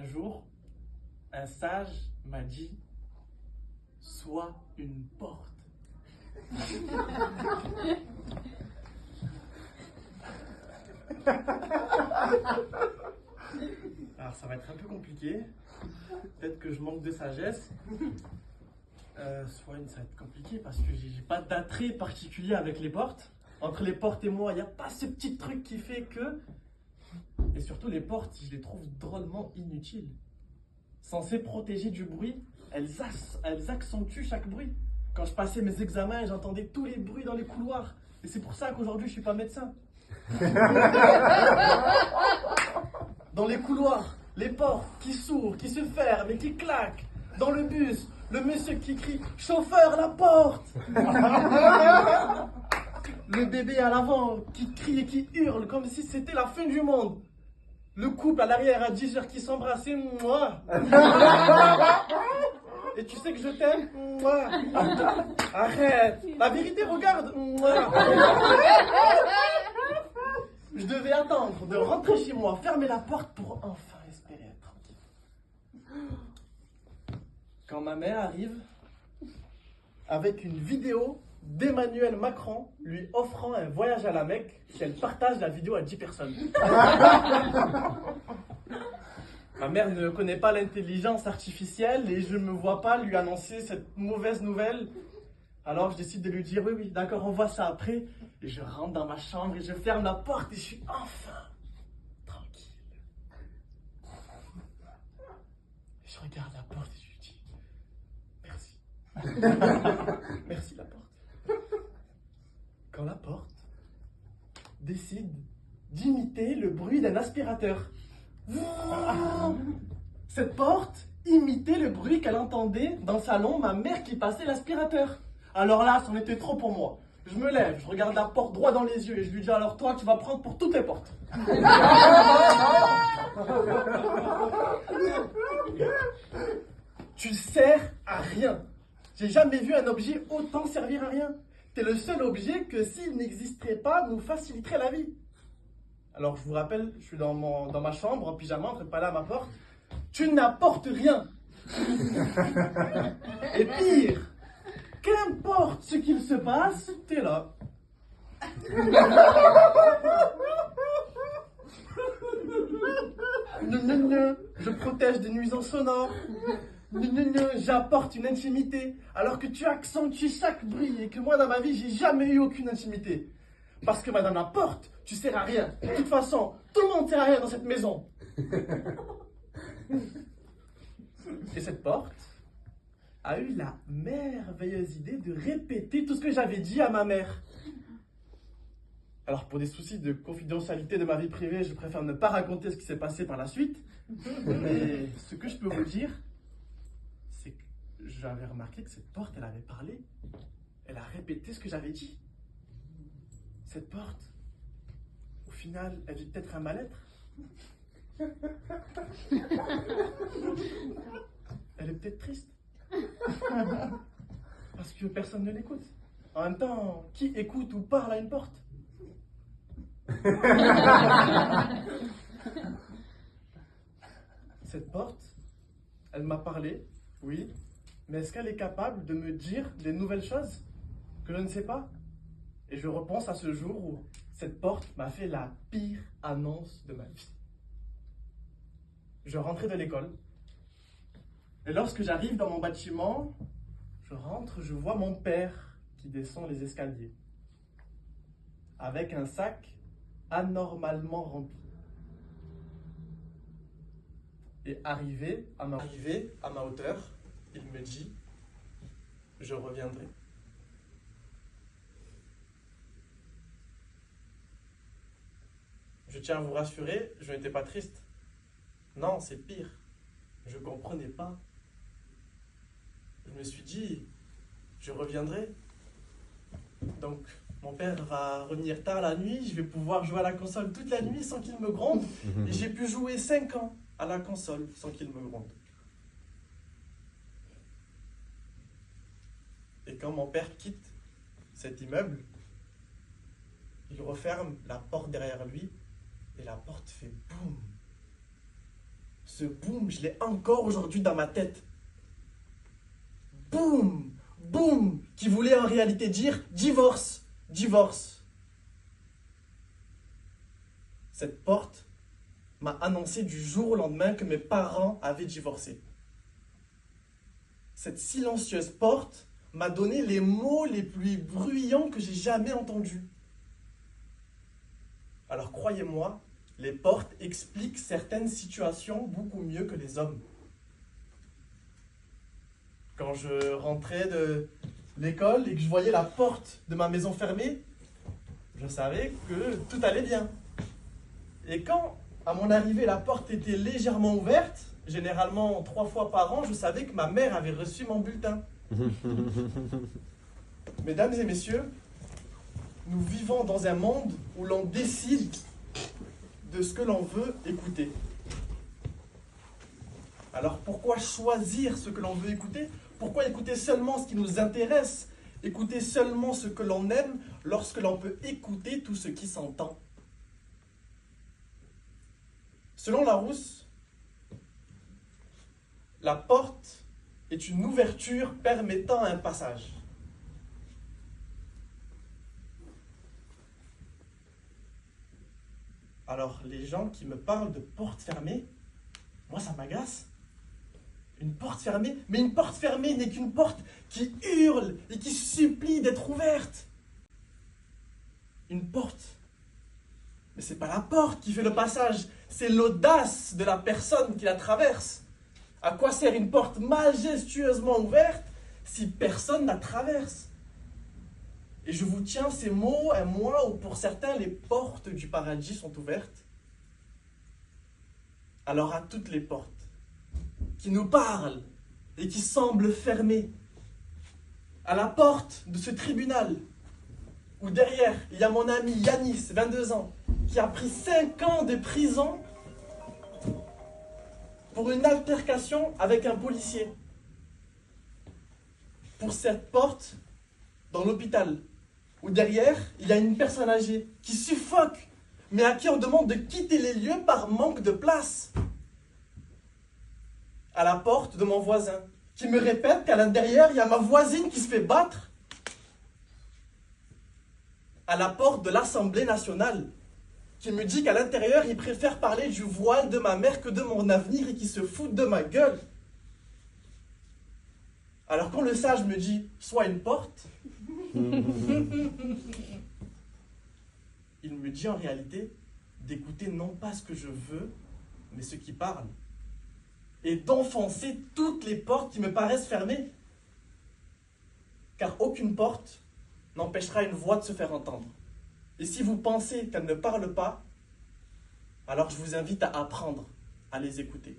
Un jour, un sage m'a dit, sois une porte. Alors ça va être un peu compliqué. Peut-être que je manque de sagesse. Ça va être compliqué parce que j'ai pas d'attrait particulier avec les portes. Entre les portes et moi, il n'y a pas ce petit truc qui fait que... Et surtout les portes, je les trouve drôlement inutiles. Censées protéger du bruit, elles accentuent chaque bruit. Quand je passais mes examens, j'entendais tous les bruits dans les couloirs. Et c'est pour ça qu'aujourd'hui, je suis pas médecin. Dans les couloirs, les portes qui s'ouvrent, qui se ferment et qui claquent. Dans le bus, le monsieur qui crie « Chauffeur, la porte !» Le bébé à l'avant qui crie et qui hurle comme si c'était la fin du monde. Le couple à l'arrière à 10h qui s'embrasse et moi. Et tu sais que je t'aime, moi. Arrête. La vérité, regarde, moi. Je devais attendre de rentrer chez moi, fermer la porte pour enfin espérer être tranquille. Quand ma mère arrive avec une vidéo d'Emmanuel Macron lui offrant un voyage à la Mecque si elle partage la vidéo à 10 personnes. Ma mère ne connaît pas l'intelligence artificielle et je ne me vois pas lui annoncer cette mauvaise nouvelle. Alors je décide de lui dire oui, d'accord, on voit ça après. Et je rentre dans ma chambre et je ferme la porte et je suis enfin tranquille. Et je regarde la porte et je lui dis merci. Merci la porte. Quand la porte décide d'imiter le bruit d'un aspirateur. Cette porte imitait le bruit qu'elle entendait dans le salon, ma mère qui passait l'aspirateur. Alors là, c'en était trop pour moi. Je me lève, je regarde la porte droit dans les yeux et je lui dis alors toi, tu vas prendre pour toutes les portes. Tu sers à rien. J'ai jamais vu un objet autant servir à rien. T'es le seul objet que s'il n'existerait pas, nous faciliterait la vie. Alors je vous rappelle, je suis dans ma chambre, en pyjama, en train de parler à ma porte. Tu n'apportes rien. Et pire, qu'importe ce qu'il se passe, t'es là. Je protège des nuisances sonores. J'apporte une intimité, alors que tu accentues chaque bruit et que moi dans ma vie j'ai jamais eu aucune intimité. Parce que madame la porte, tu sers à rien. De toute façon, tout le monde sert à rien dans cette maison. Et cette porte a eu la merveilleuse idée de répéter tout ce que j'avais dit à ma mère. Alors pour des soucis de confidentialité de ma vie privée, je préfère ne pas raconter ce qui s'est passé par la suite. Mais ce que je peux vous dire, c'est que j'avais remarqué que cette porte, elle avait parlé. Elle a répété ce que j'avais dit. Cette porte, au final, elle vit peut-être un mal-être. Elle est peut-être triste. Parce que personne ne l'écoute. En même temps, qui écoute ou parle à une porte? Cette porte, elle m'a parlé, oui, mais est-ce qu'elle est capable de me dire des nouvelles choses que je ne sais pas? Et je repense à ce jour où cette porte m'a fait la pire annonce de ma vie. Je rentrais de l'école, et lorsque j'arrive dans mon bâtiment, je rentre, je vois mon père qui descend les escaliers, avec un sac anormalement rempli. Et arrivé à ma hauteur, il me dit « Je reviendrai ». Je tiens à vous rassurer, je n'étais pas triste. Non, c'est pire. Je ne comprenais pas. Je me suis dit « Je reviendrai ». Donc, mon père va revenir tard la nuit, je vais pouvoir jouer à la console toute la nuit sans qu'il me gronde. Et j'ai pu jouer 5 ans à la console sans qu'il me gronde. Et quand mon père quitte cet immeuble, il referme la porte derrière lui et la porte fait boum. Ce boum, je l'ai encore aujourd'hui dans ma tête. Boum, boum, qui voulait en réalité dire divorce, divorce. Cette porte m'a annoncé du jour au lendemain que mes parents avaient divorcé. Cette silencieuse porte m'a donné les mots les plus bruyants que j'ai jamais entendus. Alors croyez-moi, les portes expliquent certaines situations beaucoup mieux que les hommes. Quand je rentrais de l'école et que je voyais la porte de ma maison fermée, je savais que tout allait bien. Et quand, à mon arrivée, la porte était légèrement ouverte, généralement 3 fois par an, je savais que ma mère avait reçu mon bulletin. Mesdames et messieurs, nous vivons dans un monde où l'on décide de ce que l'on veut écouter. Alors pourquoi choisir ce que l'on veut écouter? Pourquoi écouter seulement ce qui nous intéresse? Écouter seulement ce que l'on aime lorsque l'on peut écouter tout ce qui s'entend? Selon Larousse, la porte est une ouverture permettant un passage. Alors, les gens qui me parlent de porte fermée, moi ça m'agace. Une porte fermée, mais une porte fermée n'est qu'une porte qui hurle et qui supplie d'être ouverte. Une porte. Mais c'est pas la porte qui fait le passage, c'est l'audace de la personne qui la traverse. À quoi sert une porte majestueusement ouverte si personne la traverse? Et je vous tiens ces mots un mois où pour certains les portes du paradis sont ouvertes. Alors à toutes les portes qui nous parlent et qui semblent fermées, à la porte de ce tribunal où derrière il y a mon ami Yanis, 22 ans, qui a pris 5 ans de prison pour une altercation avec un policier. Pour cette porte dans l'hôpital, où derrière, il y a une personne âgée qui suffoque, mais à qui on demande de quitter les lieux par manque de place. À la porte de mon voisin, qui me répète qu'à l'intérieur, il y a ma voisine qui se fait battre. À la porte de l'Assemblée nationale, qui me dit qu'à l'intérieur, il préfère parler du voile de ma mère que de mon avenir et qui se fout de ma gueule. Alors quand le sage me dit « sois une porte », il me dit en réalité d'écouter non pas ce que je veux, mais ce qui parle. Et d'enfoncer toutes les portes qui me paraissent fermées. Car aucune porte n'empêchera une voix de se faire entendre. Et si vous pensez qu'elle ne parle pas, alors je vous invite à apprendre à les écouter.